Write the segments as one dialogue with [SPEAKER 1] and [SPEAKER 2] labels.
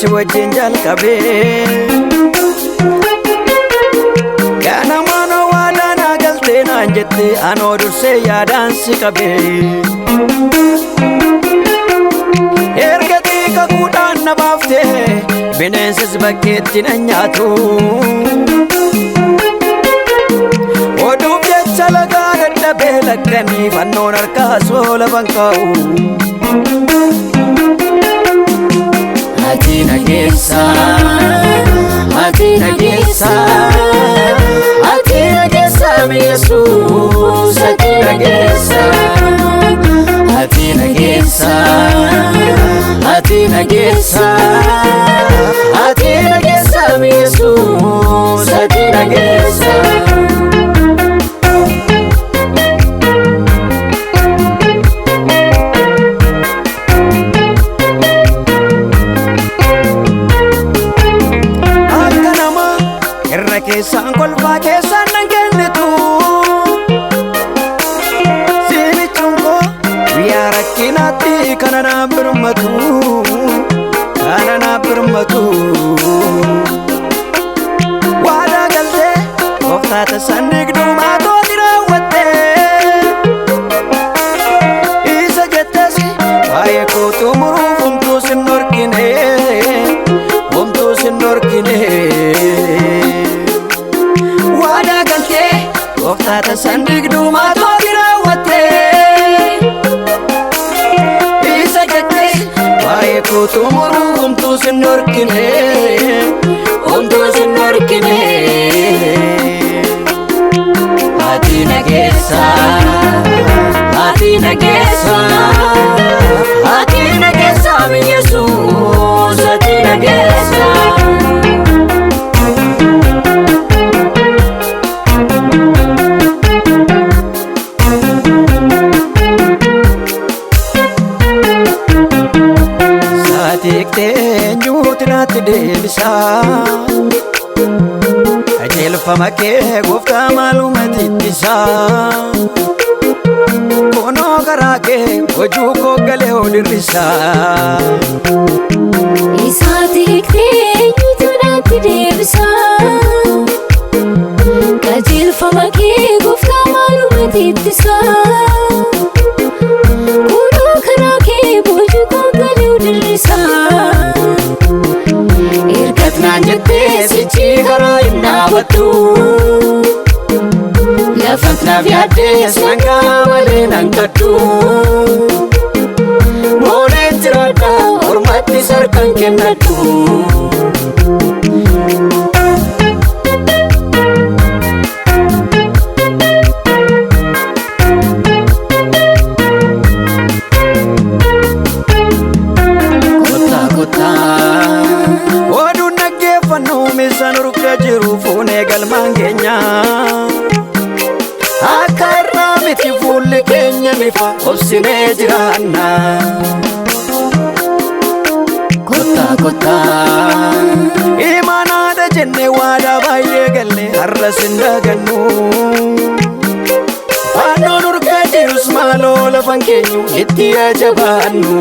[SPEAKER 1] si wajjin jalqabe kana mana wadana galte naan jette anoo dursee yaadaan si qabe ergati kakuudhaan na baafte bineensis bakkeetti na nyaatu oduuf jecha lagaa dadhabee lakkanii fannoon harkaa soola bankaa'u ati nageessa mi Yesuus ati nageessa mi Yesuus ati nageessa keessaan kolfaa keessaan nan kennitu siinichuun koo guyyaa rakkinaatti kana naaf birmatu waadaa galtee gooftaa tasan digduu maatooti raawwatte isa jetteesi waa'ee koo xumuruuf homtuu sin dhorkine gooftaa tasan digduu maatooti raawwatte isa jettee waa'ee koo xumuruuf homtuu sin dhorkine ati nageessa mi Yesuus ati nageessa eenyuuti naatti deebisa qajeelfama kee gooftaa maalumatti ittisa kunoo garaa kee hojuu koo galee ol hir'isa
[SPEAKER 2] isaati hiiktee eenyuuti naatti deebisa qajeelfama kee gooftaa maalumatti ittisa kunoo garaa kee hojuu koo galee ol hir'isa naan jettee sichi karaa hin dhaabattu lafatti naaf yaaddees nangaa malee nan gaddu mooleen jiraadha ormatti sarkan kennadhu fuunee galmaan keenya akka irraa miti fuulli keenya mifa obsinee jiraanna kottaa imaanaadha jennee waadaa baay'ee galle har'as hin dagannu faannoon urgaa jirus maaloo lafan keenyu itti ajabaannu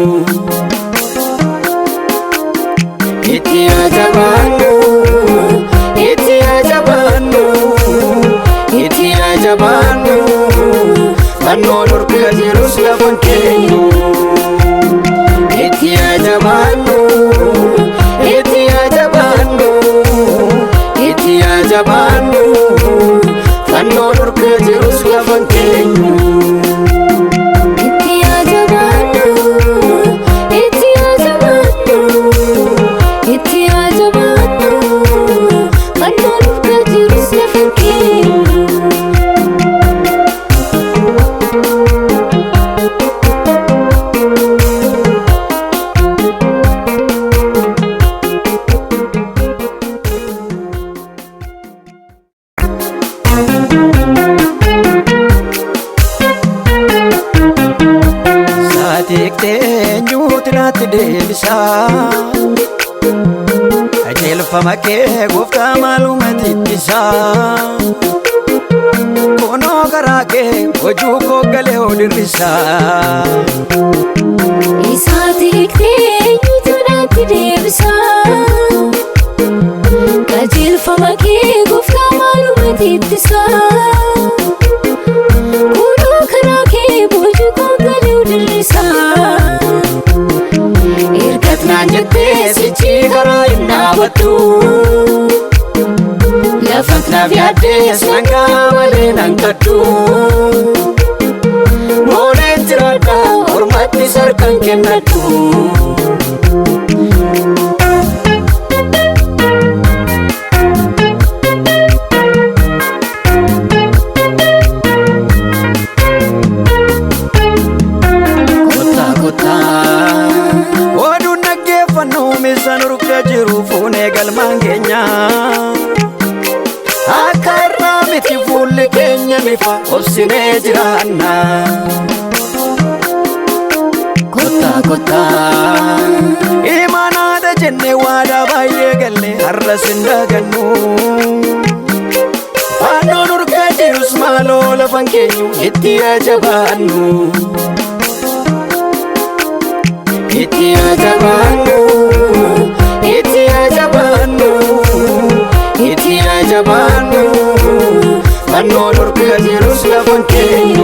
[SPEAKER 2] fannoon urgaa jirus lafan keenyu itti ajabaannu fannoon urgaa jirus lafan keenyu eenyuuti naatti deebisa qajeelfama kee gooftaa maalumatti ittisa kunoo garaa kee hojuu koo galee ol hir'isa isaati hiiktee eenyuuti
[SPEAKER 3] natti deebisa qajeelfama kee gooftaa maalumatti ittisa kunoo karaa kee boojuu koo galuu dirrisa ergat naan jettee sichi karaa hin dhaabattu lafat naaf yaaddees nangaa malee nan kadhu mooleen jiraadha ormatti sarkan kennadhu
[SPEAKER 2] oduun dhaggeeffannoo meeshaan urga jiru fuunee galmaan keenya akka irraa miti fuulli keenya mifa obsinee jiraanna kottaa imaanaadha jennee waadaa baay'ee galle har'as hin dagannu fannoon urga jirus maaloo lafan keenyu itti ajabaannu itti ajabaannu itti ajabaannu itti ajabaannu fannoon urga jirus lafan keenyu